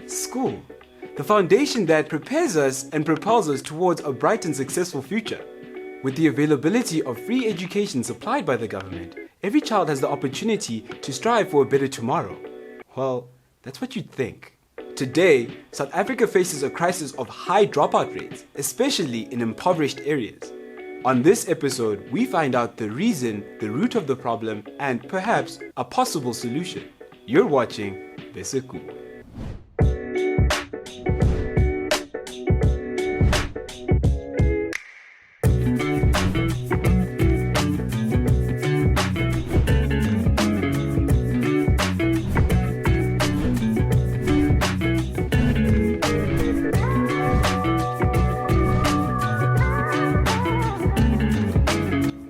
School. The foundation that prepares us and propels us towards a bright and successful future. With the availability of free education supplied by the government, every child has the opportunity to strive for a better tomorrow. Well, that's what you'd think. Today, South Africa faces a crisis of high dropout rates, especially in impoverished areas. On this episode, we find out the reason, the root of the problem, and perhaps a possible solution. You're watching Besekuwe.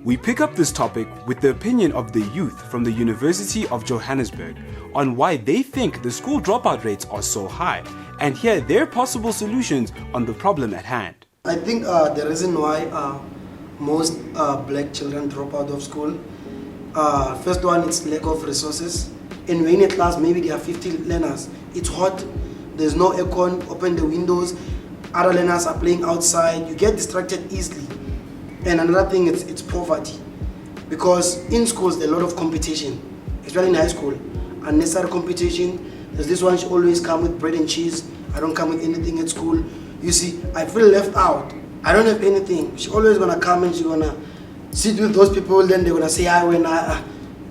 We pick up this topic with the opinion of the youth from the University of Johannesburg on why they think the school dropout rates are so high and hear their possible solutions on the problem at hand. I think the reason why most black children drop out of school, first one, it's lack of resources. And when in class, maybe there are 50 learners. It's hot, there's no aircon, open the windows, other learners are playing outside, you get distracted easily. And another thing, it's poverty. Because in schools, there's a lot of competition, especially in high school. Unnecessary competition. There's this one, she always come with bread and cheese. I don't come with anything at school. You see, I feel left out. I don't have anything. She's always gonna come and she's gonna sit with those people, then they're gonna say, hi, when I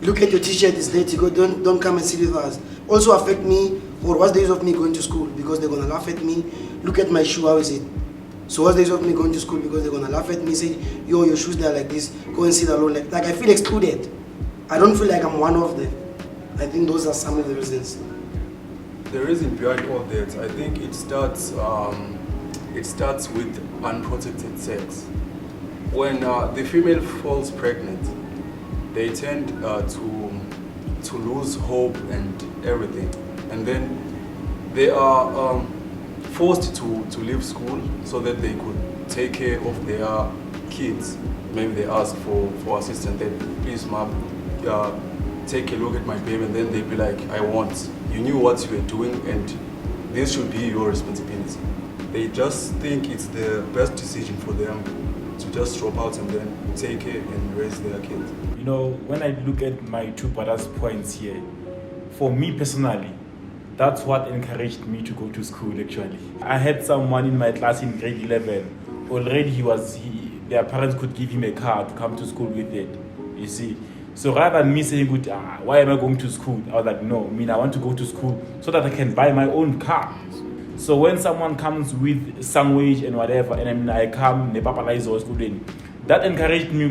look at your t-shirt, it's late, you go, don't come and sit with us. Also affect me, or what's the use of me going to school? Because they're gonna laugh at me. Look at my shoe, how is it? So what's the use of me going to school? Because they're gonna laugh at me, say, yo, your shoes they're like this, go and sit alone. Like I feel excluded. I don't feel like I'm one of them. I think those are some of the reasons. The reason behind all that, I think it starts with unprotected sex. When the female falls pregnant, they tend to lose hope and everything, and then they are forced to leave school so that they could take care of their kids. Maybe they ask for assistance, that please mom, take a look at my baby, and then they'd be like, I want. You knew what you were doing and this should be your responsibility. They just think it's the best decision for them to just drop out and then take care and raise their kids. You know, when I look at my two brothers' points here, for me personally, that's what encouraged me to go to school actually. I had someone in my class in grade 11, already their parents could give him a car to come to school with it, you see. So rather than me saying, why am I going to school? I was like, no, I want to go to school so that I can buy my own car. So when someone comes with some wage and whatever, and I come, that encouraged me,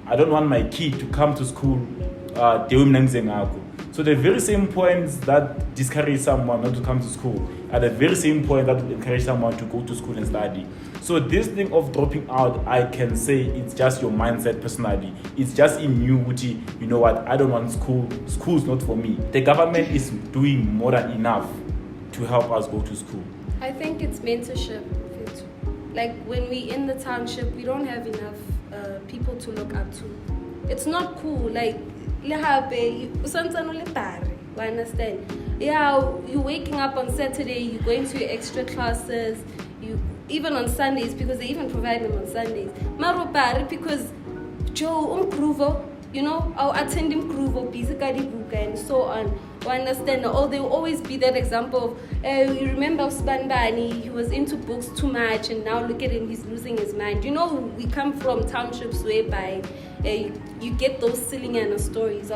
I don't want my kid to come to school. So the very same points that discourage someone not to come to school are the very same point that would encourage someone to go to school and study. So this thing of dropping out, I can say it's just your mindset personally. It's just in you, you know what, I don't want school. School's not for me. The government is doing more than enough to help us go to school. I think it's mentorship. Like when we in the township, we don't have enough people to look up to. It's not cool. Like, I understand? Yeah, you're waking up on Saturday, you're going to your extra classes, even on Sundays, because they even provide them on Sundays. Marobari, because Joe you know, I'll attend him busy and so on. I understand. Or there will always be that example of, you remember Sbanbani, he was into books too much and now look at him, he's losing his mind. You know, we come from townships whereby you get those silly kind of stories.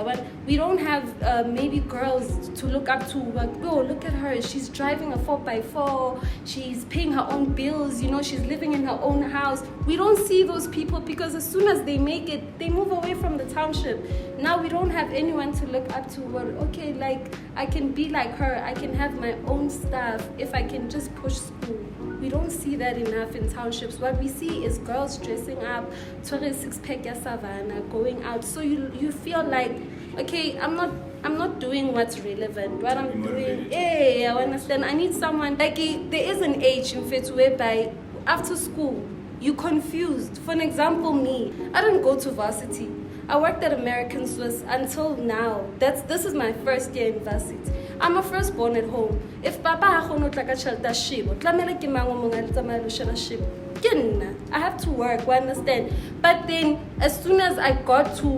We don't have maybe girls to look up to, like, oh, look at her, she's driving a 4x4, she's paying her own bills, you know, she's living in her own house. We don't see those people because as soon as they make it, they move away from the township. Now we don't have anyone to look up to. Well, okay, like, I can be like her, I can have my own stuff if I can just push school. We don't see that enough in townships. What we see is girls dressing up, 26-pack ya savannah, going out. So you feel like, okay, I'm not doing what's relevant. What I'm doing, I understand. I need someone, like, there is an age in fact whereby after school, you're confused. For an example, me, I didn't go to varsity. I worked at American Swiss until now. This is my first year in varsity. I'm a firstborn at home. If Papa ha kgone ho tla ka tjhelete shibo, tlamehile ke mang o mong a tsamaya lo shera shibo? Ke nna. I have to work, we understand. But then, as soon as I got to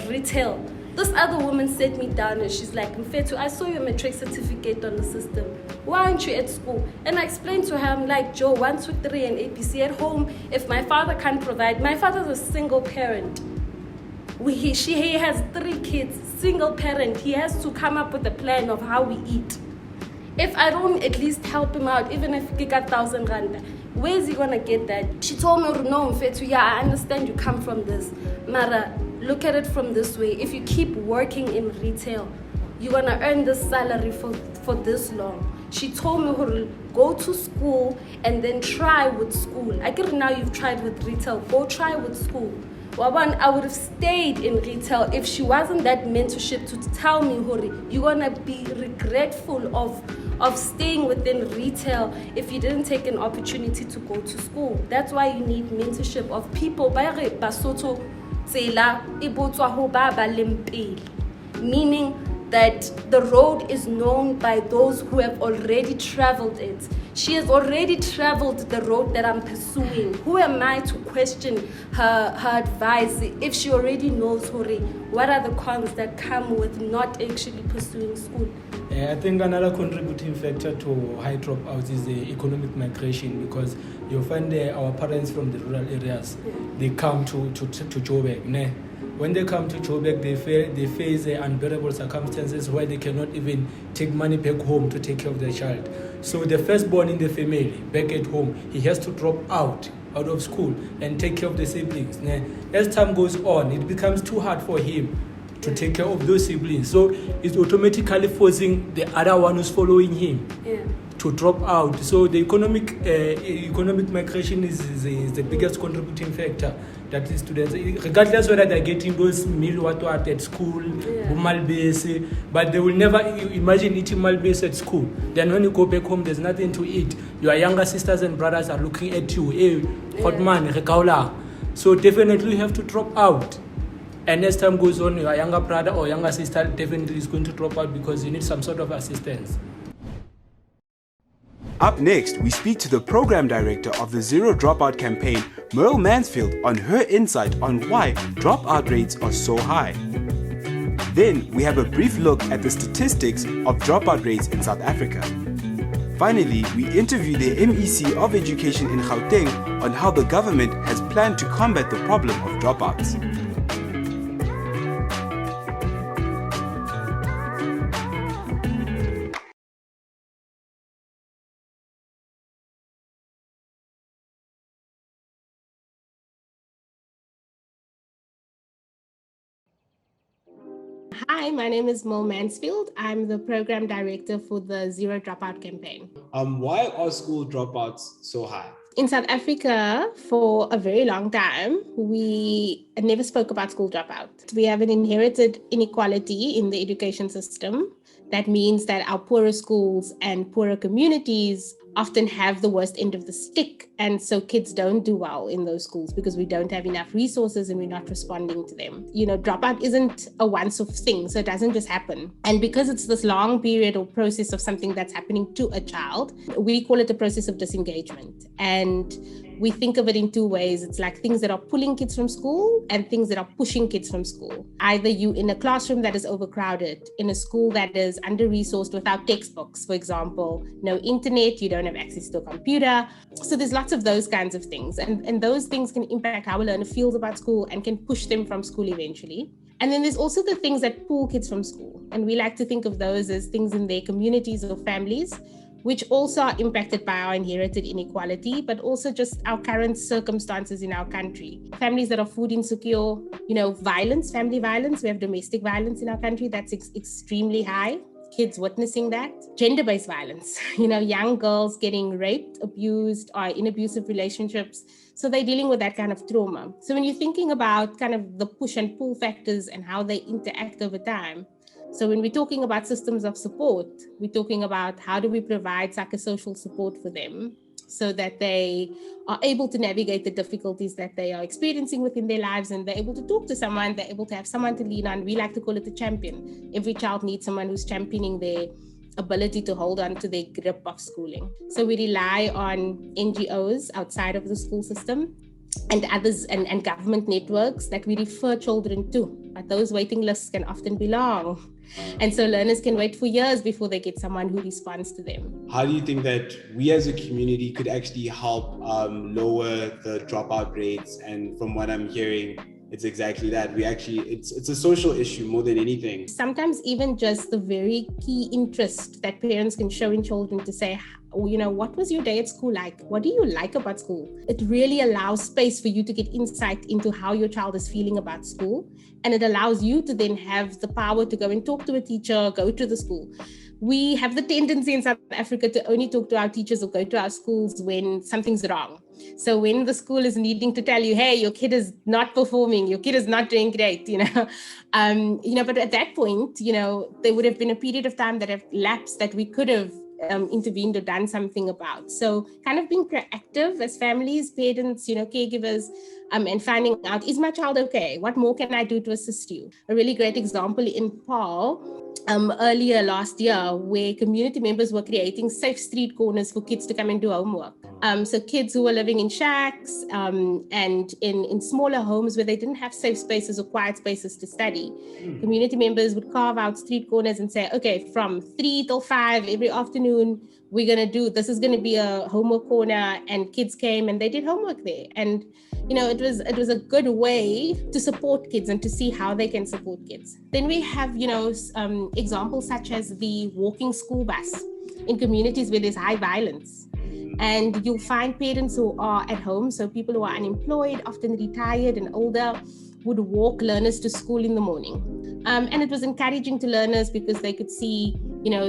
retail, this other woman sat me down and she's like, Mfethu, I saw your matric certificate on the system. Why aren't you at school? And I explained to her, I'm like, Joe, 1, 2, 3, and APC at home. If my father can't provide, my father's a single parent. He has 3 kids, single parent. He has to come up with a plan of how we eat. If I don't at least help him out, even if he got 1,000 rand, where is he gonna get that? She told me, no, Mfethu, yeah, I understand you come from this. Mara, look at it from this way. If you keep working in retail, you're gonna earn this salary for this long. She told me, go to school and then try with school. I get it now you've tried with retail. Go try with school. Waban, I would have stayed in retail if she wasn't that mentorship to tell me, Hori, you're gonna be regretful of staying within retail if you didn't take an opportunity to go to school. That's why you need mentorship of people. Meaning that the road is known by those who have already traveled it. She has already traveled the road that I'm pursuing. Who am I to question her advice if she already knows, Hori, what are the cons that come with not actually pursuing school? I think another contributing factor to high dropouts is the economic migration, because you'll find our parents from the rural areas, they come to Joburg. Ne? When they come to Joburg, they face unbearable circumstances where they cannot even take money back home to take care of their child. So the firstborn in the family, back at home, he has to drop out of school and take care of the siblings. As time goes on, it becomes too hard for him to take care of those siblings. So it's automatically forcing the other one who's following him to drop out. So the economic migration is the biggest contributing factor that the students, regardless whether they're getting those meal at school, but they will never imagine eating malbase at school. Then when you go back home, there's nothing to eat. Your younger sisters and brothers are looking at you. Hey, hot man, so definitely you have to drop out. And as time goes on, your younger brother or younger sister definitely is going to drop out because you need some sort of assistance. Up next, we speak to the program director of the Zero Dropout Campaign, Merle Mansfield, on her insight on why dropout rates are so high. Then, we have a brief look at the statistics of dropout rates in South Africa. Finally, we interview the MEC of Education in Gauteng on how the government has planned to combat the problem of dropouts. Hi, my name is Merle Mansfield. I'm the program director for the Zero Dropout Campaign. Why are school dropouts so high? In South Africa, for a very long time, we never spoke about school dropout. We have an inherited inequality in the education system. That means that our poorer schools and poorer communities often have the worst end of the stick. And so kids don't do well in those schools because we don't have enough resources and we're not responding to them. You know, dropout isn't a once-off thing, so it doesn't just happen. And because it's this long period or process of something that's happening to a child, we call it a process of disengagement. And we think of it in two ways. It's like things that are pulling kids from school and things that are pushing kids from school. Either you in a classroom that is overcrowded, in a school that is under-resourced without textbooks, for example, no internet, you don't have access to a computer. So there's lots of those kinds of things. And those things can impact how a learner feels about school and can push them from school eventually. And then there's also the things that pull kids from school. And we like to think of those as things in their communities or families, which also are impacted by our inherited inequality, but also just our current circumstances in our country. Families that are food insecure, violence, family violence, we have domestic violence in our country that's extremely high. Kids witnessing that. Gender-based violence, young girls getting raped, abused, or in abusive relationships. So they're dealing with that kind of trauma. So when you're thinking about kind of the push and pull factors and how they interact over time, so when we're talking about systems of support, we're talking about how do we provide psychosocial support for them so that they are able to navigate the difficulties that they are experiencing within their lives, and they're able to talk to someone, they're able to have someone to lean on. We like to call it the champion. Every child needs someone who's championing their ability to hold on to their grip of schooling. So we rely on NGOs outside of the school system and others and government networks that we refer children to. But those waiting lists can often be long. And so learners can wait for years before they get someone who responds to them. How do you think that we as a community could actually help lower the dropout rates? And from what I'm hearing, it's exactly that. It's a social issue more than anything. Sometimes even just the very key interest that parents can show in children to say, what was your day at school like? What do you like about school? It really allows space for you to get insight into how your child is feeling about school. And it allows you to then have the power to go and talk to a teacher, go to the school. We have the tendency in South Africa to only talk to our teachers or go to our schools when something's wrong. So when the school is needing to tell you, hey, your kid is not performing, your kid is not doing great, but at that point, there would have been a period of time that have lapsed that we could have intervened or done something about. So kind of being proactive as families, parents, caregivers, and finding out, is my child okay? What more can I do to assist you? A really great example in Paul, earlier last year, where community members were creating safe street corners for kids to come and do homework. So kids who were living in shacks and in smaller homes where they didn't have safe spaces or quiet spaces to study, community members would carve out street corners and say, okay, from 3 till 5 every afternoon, this is going to be a homework corner, and kids came and they did homework there. And, it was a good way to support kids and to see how they can support kids. Then we have, examples such as the walking school bus in communities where there's high violence. And you'll find parents who are at home, so people who are unemployed, often retired and older, would walk learners to school in the morning. And it was encouraging to learners because they could see,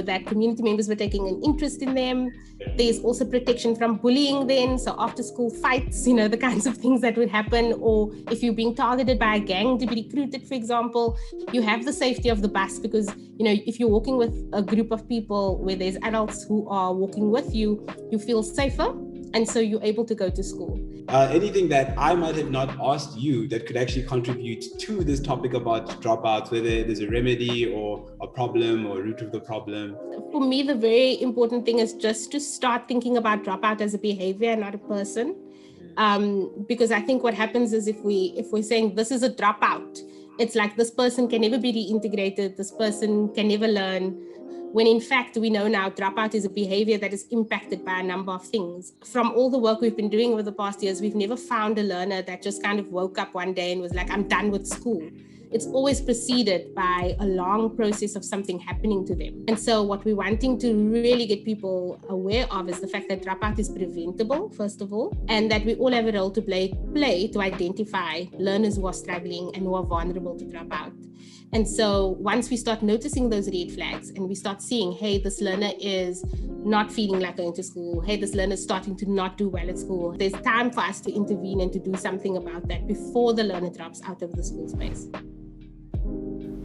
that community members were taking an interest in them. There's also protection from bullying then. So after school fights, the kinds of things that would happen, or if you're being targeted by a gang to be recruited, for example, you have the safety of the bus because, if you're walking with a group of people where there's adults who are walking with you, you feel safer. And so you're able to go to school. Anything that I might have not asked you that could actually contribute to this topic about dropouts, whether there's a remedy or a problem or a root of the problem? For me, the very important thing is just to start thinking about dropout as a behavior, not a person. Because I think what happens is if we're saying this is a dropout, it's like this person can never be reintegrated, this person can never learn. When in fact, we know now dropout is a behavior that is impacted by a number of things. From all the work we've been doing over the past years, we've never found a learner that just kind of woke up one day and was like, I'm done with school. It's always preceded by a long process of something happening to them. And so what we're wanting to really get people aware of is the fact that dropout is preventable, first of all, and that we all have a role to play to identify learners who are struggling and who are vulnerable to dropout. And so once we start noticing those red flags and we start seeing, hey, this learner is not feeling like going to school, hey, this learner is starting to not do well at school, there's time for us to intervene and to do something about that before the learner drops out of the school space.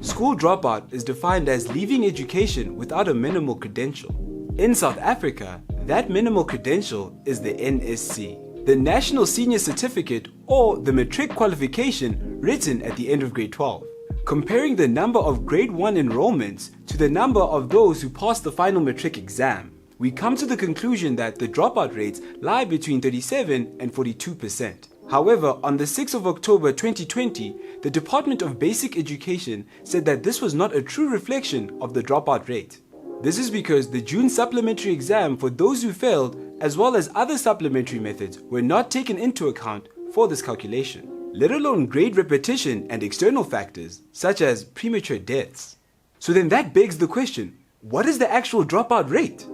School dropout is defined as leaving education without a minimal credential. In South Africa, that minimal credential is the NSC, the National Senior Certificate, or the matric qualification written at the end of grade 12. Comparing the number of grade 1 enrollments to the number of those who passed the final matric exam, we come to the conclusion that the dropout rates lie between 37 and 42%. However, on the 6th of October 2020, the Department of Basic Education said that this was not a true reflection of the dropout rate. This is because the June supplementary exam for those who failed, as well as other supplementary methods, were not taken into account for this calculation, let alone grade repetition and external factors, such as premature deaths. So then that begs the question, what is the actual dropout rate?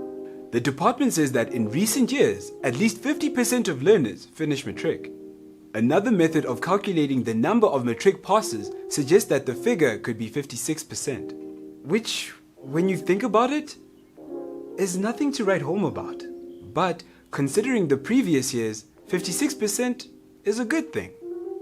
The department says that in recent years, at least 50% of learners finish matric. Another method of calculating the number of matric passes suggests that the figure could be 56%, which, when you think about it, is nothing to write home about. But considering the previous years, 56% is a good thing.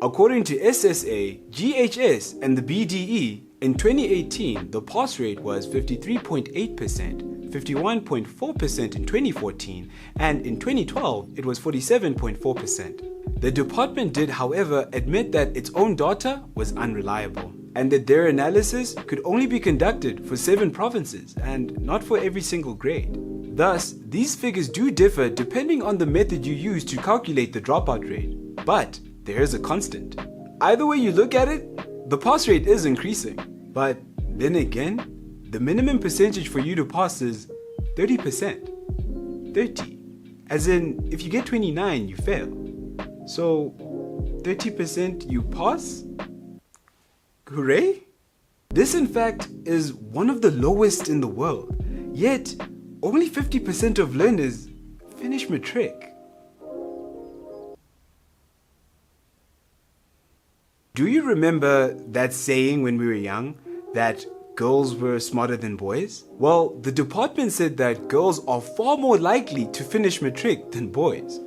According to SSA, GHS, and the BDE, in 2018, the pass rate was 53.8%, 51.4% in 2014, and in 2012 it was 47.4%. The department did, however, admit that its own data was unreliable, and that their analysis could only be conducted for 7 provinces and not for every single grade. Thus, these figures do differ depending on the method you use to calculate the dropout rate. But there is a constant. Either way you look at it, the pass rate is increasing. But then again, the minimum percentage for you to pass is 30%. 30. As in, if you get 29, you fail. So, 30% you pass? Hooray? This in fact is one of the lowest in the world. Yet, only 50% of learners finish matric. Do you remember that saying when we were young that girls were smarter than boys? Well, the department said that girls are far more likely to finish matric than boys.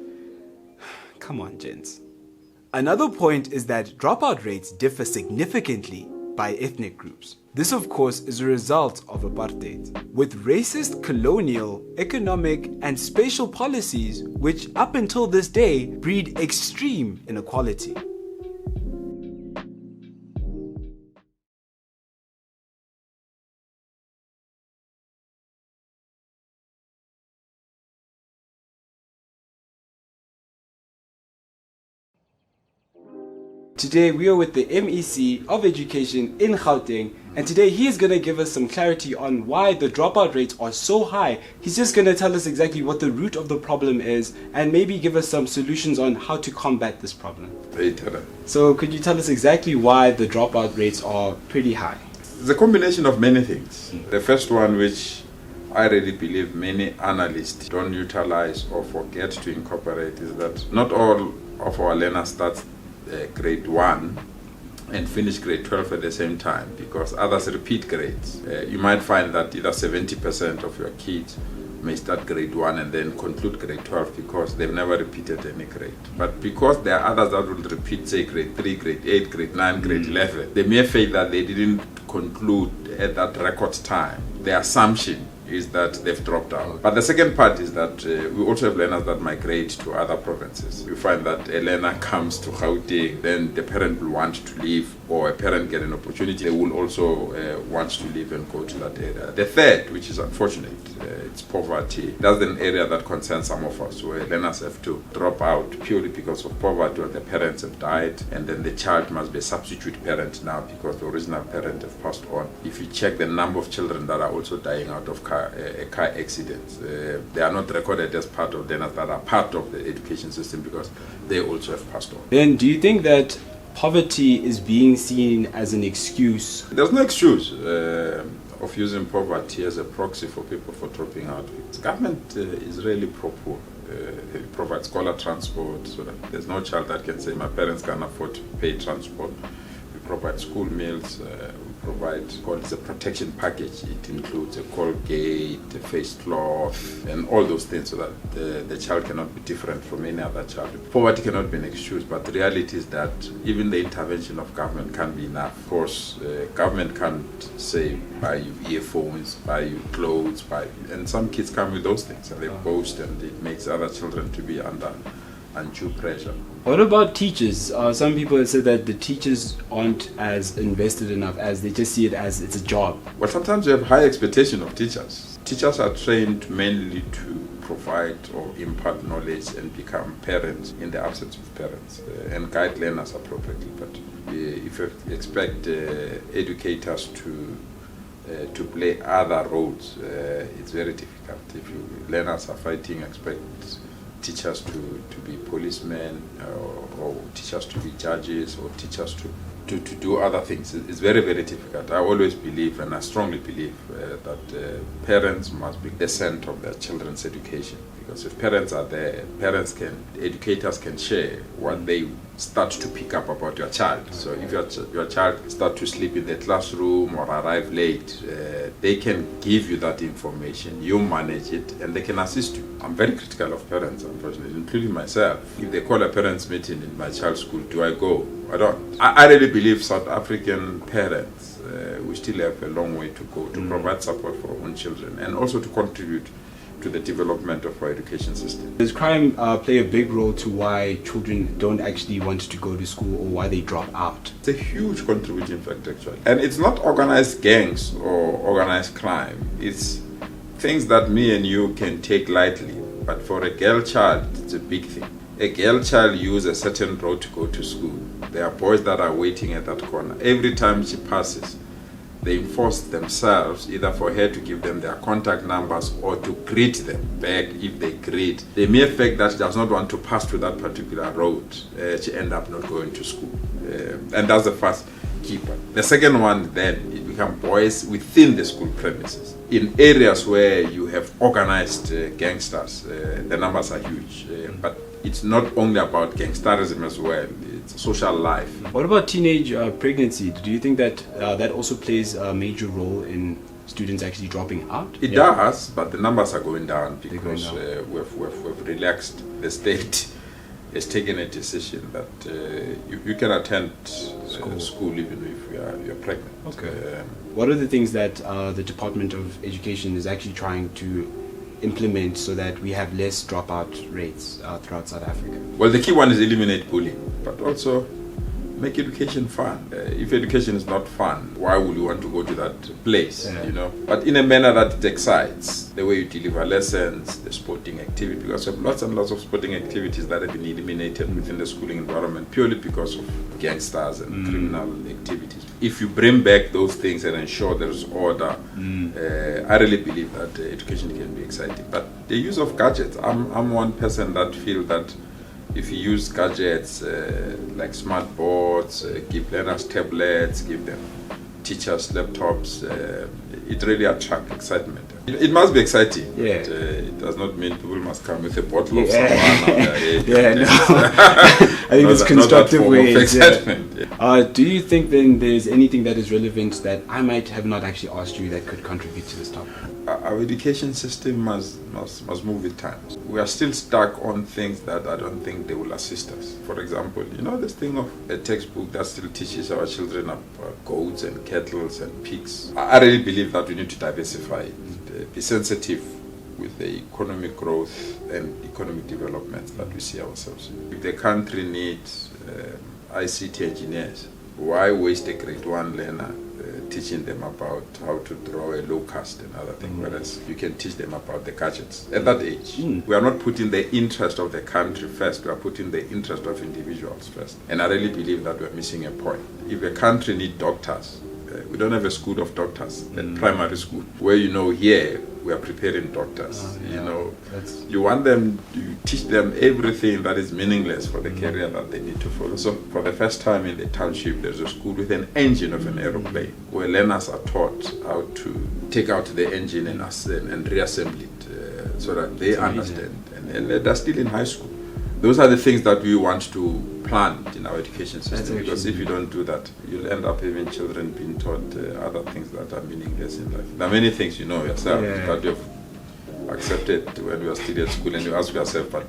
Come on, gents. Another point is that dropout rates differ significantly by ethnic groups. This, of course, is a result of apartheid, with racist, colonial, economic, and spatial policies which, up until this day, breed extreme inequality. Today we are with the MEC of Education in Gauteng, and today he is going to give us some clarity on why the dropout rates are so high. He's just going to tell us exactly what the root of the problem is and maybe give us some solutions on how to combat this problem. So could you tell us exactly why the dropout rates are pretty high? It's a combination of many things. The first one, which I really believe many analysts don't utilize or forget to incorporate, is that not all of our learners start grade 1 and finish grade 12 at the same time, because others repeat grades. You might find that either 70% of your kids may start grade 1 and then conclude grade 12 because they've never repeated any grade. But because there are others that will repeat, say, grade 3, grade 8, grade 9, grade 11, the mere fact that they didn't conclude at that record time, the assumption is that they've dropped out. But the second part is that we also have learners that migrate to other provinces. You find that a learner comes to Gauteng, then the parent will want to leave, or a parent get an opportunity, they will also want to leave and go to that area. The third, which is unfortunate, it's poverty. That's an area that concerns some of us, where learners have to drop out purely because of poverty, or the parents have died, and then the child must be a substitute parent now because the original parent have passed on. If you check the number of children that are also dying out of car accidents, they are not recorded as part of learners that are part of the education system because they also have passed on. Then do you think that poverty is being seen as an excuse? There's no excuse of using poverty as a proxy for people for dropping out. The government is really pro-poor. It provides scholar transport, so that there's no child that can say my parents can't afford to pay transport. We provide school meals, provide called a protection package. It includes a Colgate, a face cloth, and all those things, so that the child cannot be different from any other child. Poverty cannot be an excuse, but the reality is that even the intervention of government can't be enough. Of course, government can't say buy you earphones, buy you clothes, and some kids come with those things and they boast, and it makes other children to be under undue pressure. What about teachers? Some people have said that the teachers aren't as invested enough, as they just see it as it's a job. Well, sometimes we have high expectation of teachers. Teachers are trained mainly to provide or impart knowledge and become parents in the absence of parents, and guide learners appropriately. But if you expect educators to play other roles, it's very difficult. If learners are fighting, expect teachers to be policemen, or teachers to be judges, or teachers to do other things. It's very, very difficult. I always believe, and I strongly believe, that parents must be the center of their children's education. Because if parents are there, educators can share what they start to pick up about your child. So if your child start to sleep in the classroom or arrive late, they can give you that information, you manage it, and they can assist you. I'm very critical of parents, unfortunately, including myself. If they call a parents meeting in my child's school, do I go? I don't. I really believe South African parents, we still have a long way to go to provide support for our own children and also to contribute to the development of our education system. Does crime play a big role to why children don't actually want to go to school or why they drop out? It's a huge contributing factor, actually. And it's not organized gangs or organized crime. It's things that me and you can take lightly. But for a girl child, it's a big thing. A girl child uses a certain road to go to school. There are boys that are waiting at that corner. Every time she passes, they enforce themselves either for her to give them their contact numbers or to greet them back if they greet. The mere fact that she does not want to pass through that particular road, she ends up not going to school. And that's the first key point. The second one then, it becomes boys within the school premises. In areas where you have organized gangsters, the numbers are huge. But it's not only about gangsterism as well, it's social life. What about teenage pregnancy? Do you think that that also plays a major role in students actually dropping out? It does, but the numbers are going down because we've relaxed. The state has taken a decision that you can attend school even if you're pregnant. Okay. What are the things that the Department of Education is actually trying to implement so that we have less dropout rates throughout South Africa? Well, the key one is eliminate bullying, but also make education fun. If education is not fun, why would you want to go to that place, you know? But in a manner that it excites, the way you deliver lessons, the sporting activity, because we have lots and lots of sporting activities that have been eliminated within the schooling environment purely because of gangsters and criminal activities. If you bring back those things and ensure there's order, I really believe that education can be exciting. But the use of gadgets, I'm one person that feel that if you use gadgets like smart boards, give learners tablets, give them teachers laptops, it really attracts excitement. It must be exciting. Yeah. But, it does not mean people must come with a bottle of someone. I think it's constructive ways. Yeah. Do you think then there's anything that is relevant that I might have not actually asked you that could contribute to this topic? Our education system must move with times. We are still stuck on things that I don't think they will assist us. For example, you know this thing of a textbook that still teaches our children about goats and cattle and pigs. I really believe that we need to diversify it, be sensitive with the economic growth and economic developments that we see ourselves in. If the country needs ICT engineers, why waste a grade 1 learner teaching them about how to draw a locust and other things, whereas you can teach them about the gadgets at that age. We are not putting the interest of the country first, we are putting the interest of individuals first. And I really believe that we are missing a point. If a country needs doctors, we don't have a school of doctors at primary school, where here we are preparing doctors. You want them to teach them everything that is meaningless for the career that they need to follow. So for the first time in the township, there's a school with an engine of an aeroplane where learners are taught how to take out the engine and reassemble it so that they understand. And they're still in high school. Those are the things that we want to plant in our education system, because if you don't do that, you'll end up having children being taught other things that are meaningless in life. There are many things you know yourself that you've accepted when you are still at school, and you ask yourself, but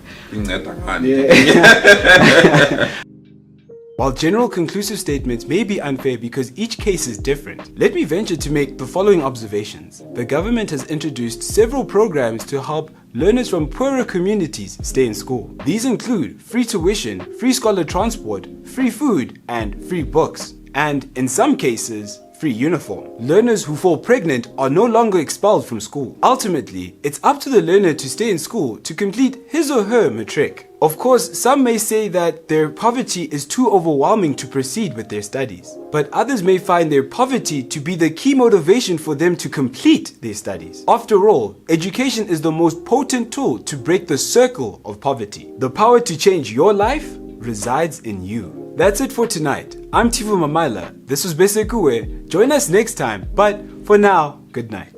While general conclusive statements may be unfair because each case is different, let me venture to make the following observations. The government has introduced several programs to help learners from poorer communities stay in school. These include free tuition, free scholar transport, free food, and free books. And in some cases, free uniform. Learners who fall pregnant are no longer expelled from school. Ultimately, it's up to the learner to stay in school to complete his or her matric. Of course, some may say that their poverty is too overwhelming to proceed with their studies, but others may find their poverty to be the key motivation for them to complete their studies. After all, education is the most potent tool to break the circle of poverty. The power to change your life resides in you. That's it for tonight. I'm Tifu Mamaila. This was Besekuwe. Join us next time, but for now, good night.